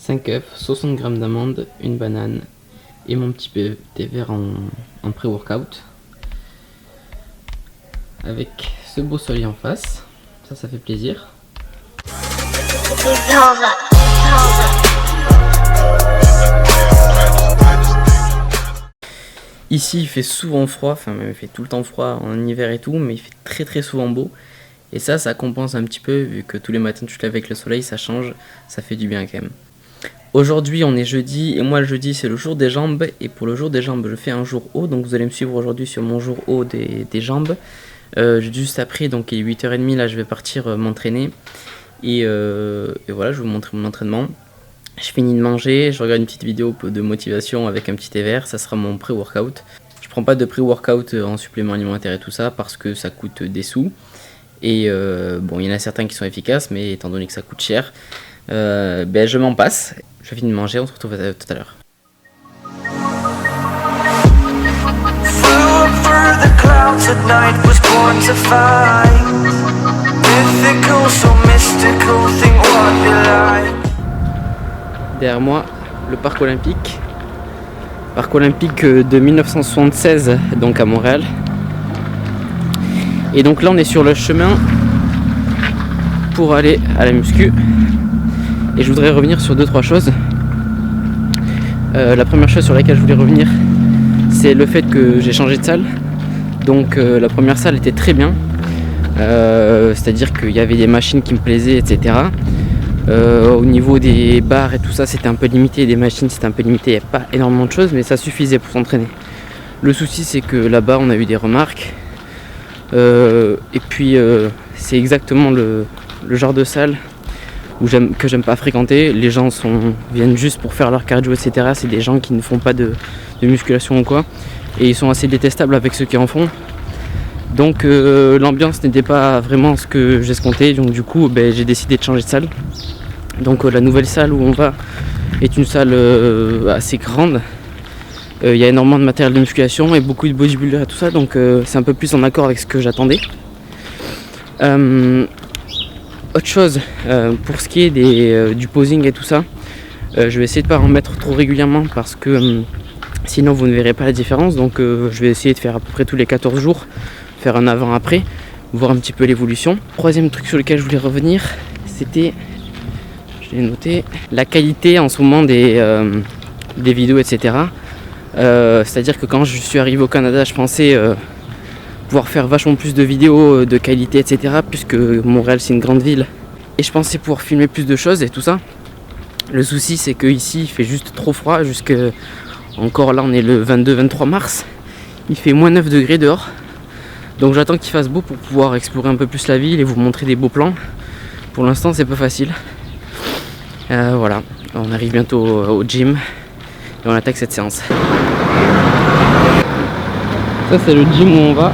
5 œufs, 60 g d'amandes, une banane et mon petit thé vert en pré-workout. Avec ce beau soleil en face, ça fait plaisir. Ici il fait souvent froid, enfin même il fait tout le temps froid en hiver et tout, mais il fait très souvent beau. Et ça compense un petit peu, vu que tous les matins tu te lèves avec le soleil, ça change, ça fait du bien quand même. Aujourd'hui on est jeudi, et moi le jeudi c'est le jour des jambes, et pour le jour des jambes je fais un jour haut, donc vous allez me suivre aujourd'hui sur mon jour haut des jambes. Juste après, donc il est 8h30, là je vais partir m'entraîner, et voilà, je vais vous montrer mon entraînement. Je finis de manger, je regarde une petite vidéo de motivation avec un petit thé vert, ça sera mon pré-workout. Je prends pas de pré-workout en supplément alimentaire et tout ça, parce que ça coûte des sous. Et bon, il y en a certains qui sont efficaces, mais étant donné que ça coûte cher, je m'en passe. Je finis de manger, on se retrouve tout à l'heure. Derrière moi, le parc olympique. Parc olympique de 1976, donc à Montréal. Et donc là on est sur le chemin pour aller à la muscu. Et je voudrais revenir sur 2-3 choses. La première chose sur laquelle je voulais revenir, c'est le fait que j'ai changé de salle. Donc la première salle était très bien. C'est-à-dire qu'il y avait des machines qui me plaisaient, etc. Au niveau des barres et tout ça, c'était un peu limité. Des machines, c'était un peu limité. Il n'y a pas énormément de choses, mais ça suffisait pour s'entraîner. Le souci, c'est que là-bas, on a eu des remarques. Et puis, c'est exactement le genre de salle que j'aime pas fréquenter. Les gens viennent juste pour faire leur cardio, etc. C'est des gens qui ne font pas de musculation ou quoi. Et ils sont assez détestables avec ceux qui en font. Donc l'ambiance n'était pas vraiment ce que j'escomptais. Donc du coup, j'ai décidé de changer de salle. Donc la nouvelle salle où on va est une salle assez grande. Il y a énormément de matériel de musculation et beaucoup de bodybuilders et tout ça. Donc c'est un peu plus en accord avec ce que j'attendais. Autre chose, pour ce qui est du posing et tout ça, je vais essayer de ne pas en mettre trop régulièrement parce que sinon vous ne verrez pas la différence. Donc je vais essayer de faire à peu près tous les 14 jours, faire un avant-après, voir un petit peu l'évolution. Troisième truc sur lequel je voulais revenir, c'était, je l'ai noté, la qualité en ce moment des vidéos, etc. C'est-à-dire que quand je suis arrivé au Canada, je pensais pouvoir faire vachement plus de vidéos de qualité, etc. Puisque Montréal c'est une grande ville et je pensais pouvoir filmer plus de choses et tout ça. Le souci c'est que ici il fait juste trop froid, encore là on est le 22-23 mars, il fait moins 9 degrés dehors. Donc j'attends qu'il fasse beau pour pouvoir explorer un peu plus la ville et vous montrer des beaux plans. Pour l'instant c'est pas facile. Voilà, on arrive bientôt au gym et on attaque cette séance. Ça c'est le gym où on va.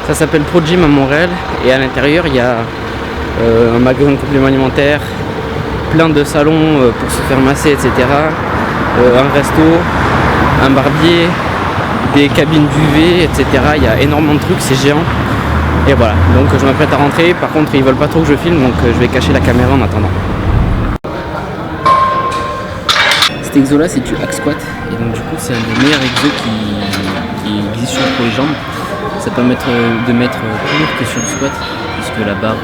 Ça s'appelle Pro Gym à Montréal et à l'intérieur il y a un magasin de compléments alimentaires, plein de salons pour se faire masser, etc. Un resto, un barbier, des cabines d'UV, etc. Il y a énormément de trucs, c'est géant. Et voilà, donc je m'apprête à rentrer. Par contre ils veulent pas trop que je filme, donc je vais cacher la caméra en attendant. Cet exo là c'est du hack squat et donc du coup c'est un des meilleurs exos qui existe pour les jambes. Ça permet de mettre plus lourd que sur le squat puisque la barre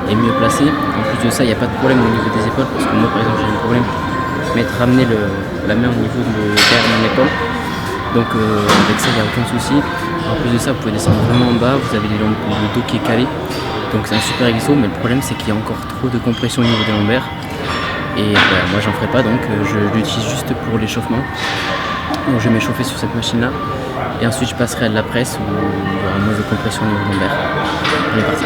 est mieux placée. En plus de ça il n'y a pas de problème au niveau des épaules parce que moi par exemple j'ai un problème ramener la main au niveau derrière mon épaule. Donc avec ça il n'y a aucun souci. En plus de ça vous pouvez descendre vraiment en bas, vous avez le dos qui est calé. Donc c'est un super exo, mais le problème c'est qu'il y a encore trop de compression au niveau des lombaires. Et moi j'en ferai pas, donc je l'utilise juste pour l'échauffement. Donc je vais m'échauffer sur cette machine là et ensuite je passerai à de la presse où il y aura moins de compression au niveau lombaire. On est parti.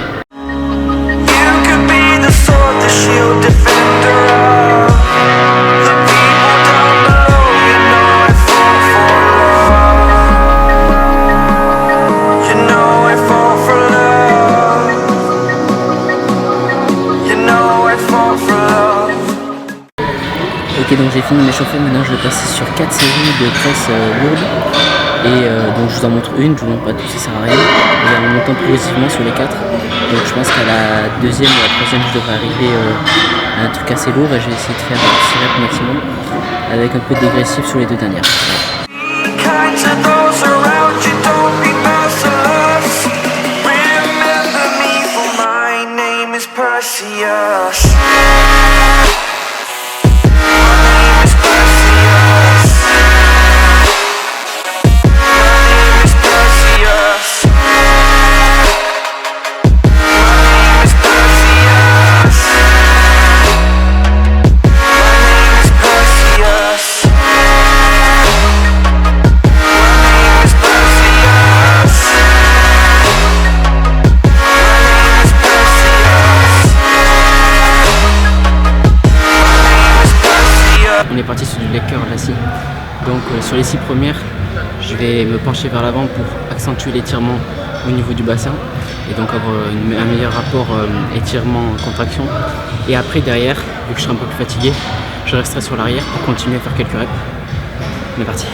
Ok, donc j'ai fini de m'échauffer, maintenant je vais passer sur 4 séries de presse lourdes. Et donc je vous en montre une, je vous montre pas tout, ça sert à rien. Je vais en montant progressivement sur les 4. Donc je pense qu'à la deuxième ou la troisième je devrais arriver à un truc assez lourd et je vais essayer de faire 6 reps maximum avec un peu de dégressif sur les 2 dernières. On est parti sur du leg curl assis. Donc sur les 6 premières, je vais me pencher vers l'avant pour accentuer l'étirement au niveau du bassin et donc avoir un meilleur rapport étirement-contraction. Et après derrière, vu que je serai un peu plus fatigué, je resterai sur l'arrière pour continuer à faire quelques reps. On est parti.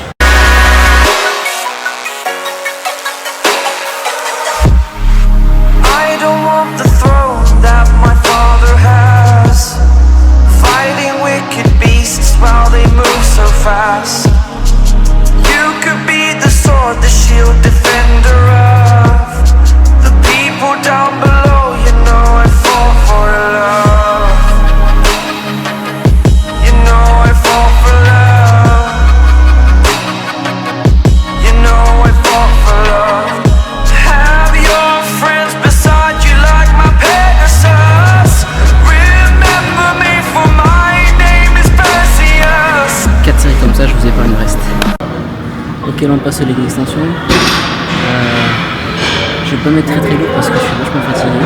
While they move so fast, you could be the sword, the shield, defender of the people down below. You know I fall for love. You know I fall for love. You know I fall for love. Have your friends beside you like my Pegasus. Remember me for my name is Perseus. 4 séries comme ça, je vous épargne le reste. Ok, là on passe aux legs extensions. Je vais pas mettre très lourd parce que je suis vachement fatigué.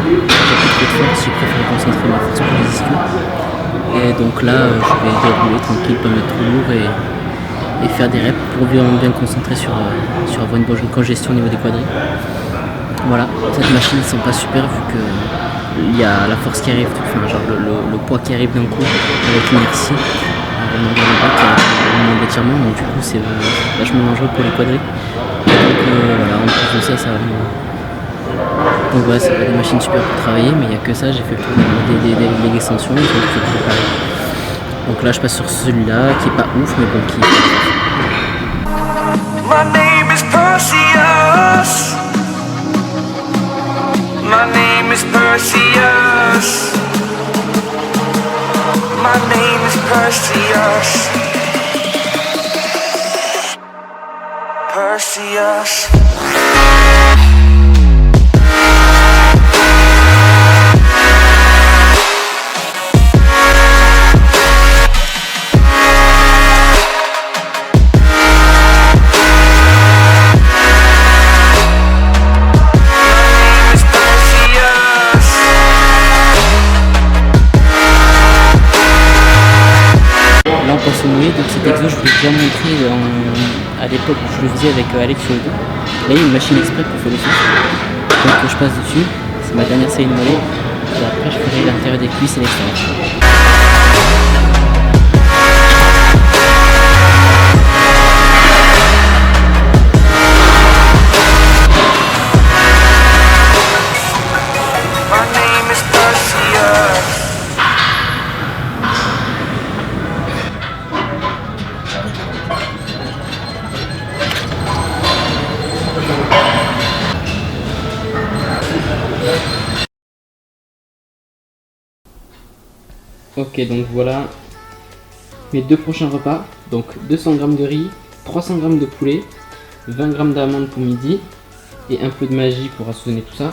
J'ai plus trop de force, j'ai préféré concentrer ma force sur les ischios. Et donc là, je vais dérouler tranquille, pas mettre trop lourd et faire des reps pour bien concentrer sur avoir une bonne congestion au niveau des quadris. Voilà, cette machine ne sent pas super vu que il y a la force qui arrive, enfin genre le poids qui arrive d'un coup avec l'inertie. Au moment d'étirement, donc du coup c'est vachement dangereux pour les quadris. Donc voilà, en plus de ça, ça va. Donc ouais, c'est des machines super pour travailler, mais il n'y a que ça, j'ai fait des extensions, donc je vais préparer. Donc là je passe sur celui-là qui est pas ouf, mais bon qui. My name is Perseus. My name is Perseus. My name is Perseus. Perseus. Donc cet exo je vous l'ai déjà montré à l'époque où je le faisais avec Alex sur le dos. Là il y a une machine exprès pour faire le souffle. Donc je passe dessus, c'est ma dernière série de mollets. Et après je ferai l'intérieur des cuisses et l'extérieur. Ok, donc voilà mes 2 prochains repas. Donc 200 g de riz, 300 g de poulet, 20 g d'amandes pour midi et un peu de magie pour assaisonner tout ça.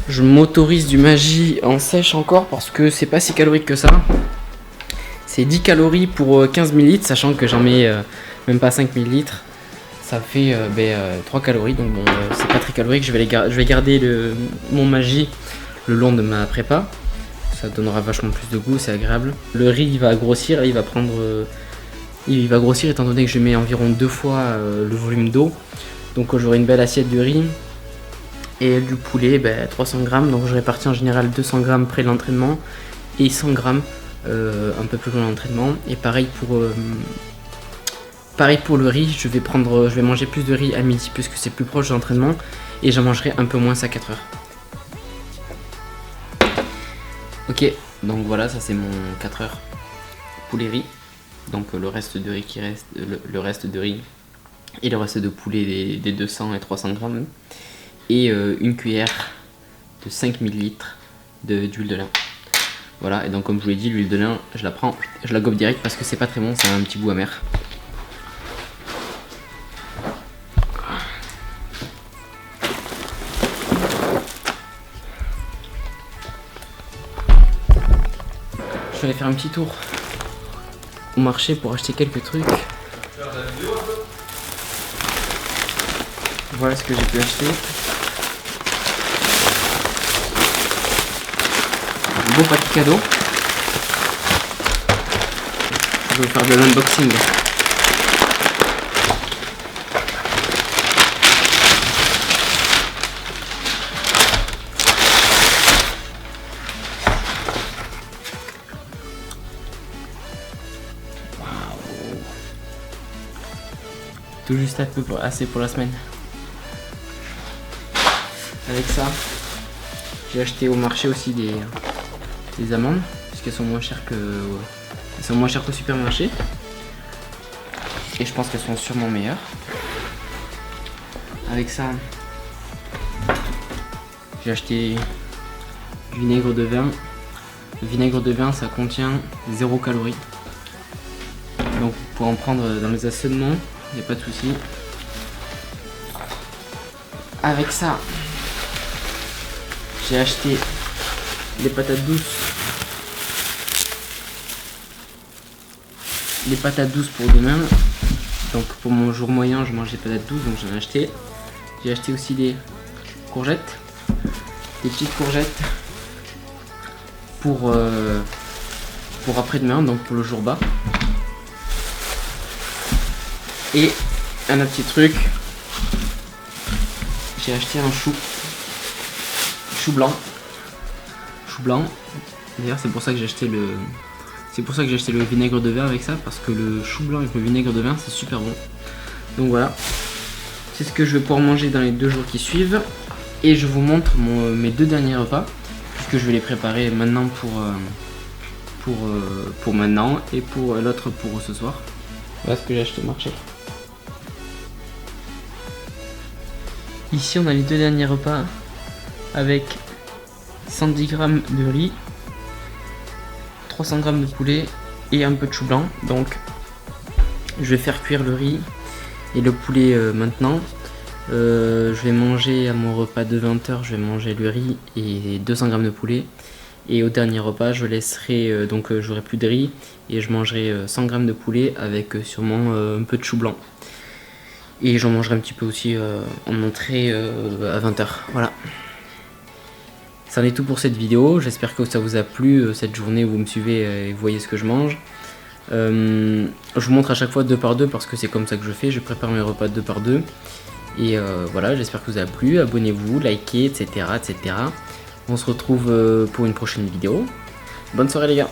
Je m'autorise du magie en sèche encore parce que c'est pas si calorique que ça. C'est 10 calories pour 15 ml, sachant que j'en mets même pas 5 ml. Ça fait 3 calories, donc bon, c'est pas très calorique. Je vais garder mon magie le long de ma prépa, ça donnera vachement plus de goût, c'est agréable. Le riz il va grossir, il va grossir étant donné que je mets environ 2 fois le volume d'eau. Donc j'aurai une belle assiette de riz et du poulet, 300 g, donc je répartis en général 200 g près de l'entraînement et 100 g un peu plus loin de l'entraînement. Et pareil pour le riz, je vais manger plus de riz à midi puisque c'est plus proche de l'entraînement et j'en mangerai un peu moins à 4 heures. Ok, donc voilà, ça c'est mon 4 heures poulet riz. Donc le reste de riz qui reste, le reste de riz et le reste de poulet des 200 et 300 grammes. Et une cuillère de 5 ml d'huile de lin. Voilà, et donc comme je vous l'ai dit, l'huile de lin, je la prends, je la gobe direct parce que c'est pas très bon, ça a un petit goût amer. Je vais aller faire un petit tour au marché pour acheter quelques trucs. Voilà ce que j'ai pu acheter. Un beau paquet cadeau. Je vais faire de l'unboxing. Tout juste assez pour la semaine. Avec ça, j'ai acheté au marché aussi des amandes, puisqu'elles sont moins chères qu'au supermarché. Et je pense qu'elles sont sûrement meilleures. Avec ça, j'ai acheté du vinaigre de vin. Le vinaigre de vin, ça contient 0 calories. Donc pour en prendre dans les assaisonnements, il n'y a pas de souci. Avec ça, j'ai acheté des patates douces. Les patates douces pour demain. Donc pour mon jour moyen, je mange des patates douces, donc j'en ai acheté. J'ai acheté aussi des courgettes. Des petites courgettes pour après-demain, donc pour le jour bas. Et un autre petit truc, j'ai acheté un chou blanc. D'ailleurs c'est pour ça que j'ai acheté le vinaigre de vin avec ça, parce que le chou blanc avec le vinaigre de vin c'est super bon. Donc voilà, c'est ce que je vais pouvoir manger dans les 2 jours qui suivent. Et je vous montre mes 2 derniers repas, puisque je vais les préparer maintenant pour maintenant et pour l'autre pour ce soir. Voilà ce que j'ai acheté au marché. Ici on a les 2 derniers repas avec 110 g de riz, 300 g de poulet et un peu de chou blanc. Donc je vais faire cuire le riz et le poulet maintenant. Je vais manger à mon repas de 20 h, je vais manger le riz et 200 g de poulet. Et au dernier repas je laisserai, j'aurai plus de riz et je mangerai 100 g de poulet avec sûrement un peu de chou blanc. Et j'en mangerai un petit peu aussi en entrée à 20 h. Voilà. C'en est tout pour cette vidéo. J'espère que ça vous a plu cette journée où vous me suivez et vous voyez ce que je mange. Je vous montre à chaque fois 2 par 2 parce que c'est comme ça que je fais. Je prépare mes repas 2 par 2. Et voilà, j'espère que vous a plu. Abonnez-vous, likez, etc., etc. On se retrouve pour une prochaine vidéo. Bonne soirée les gars.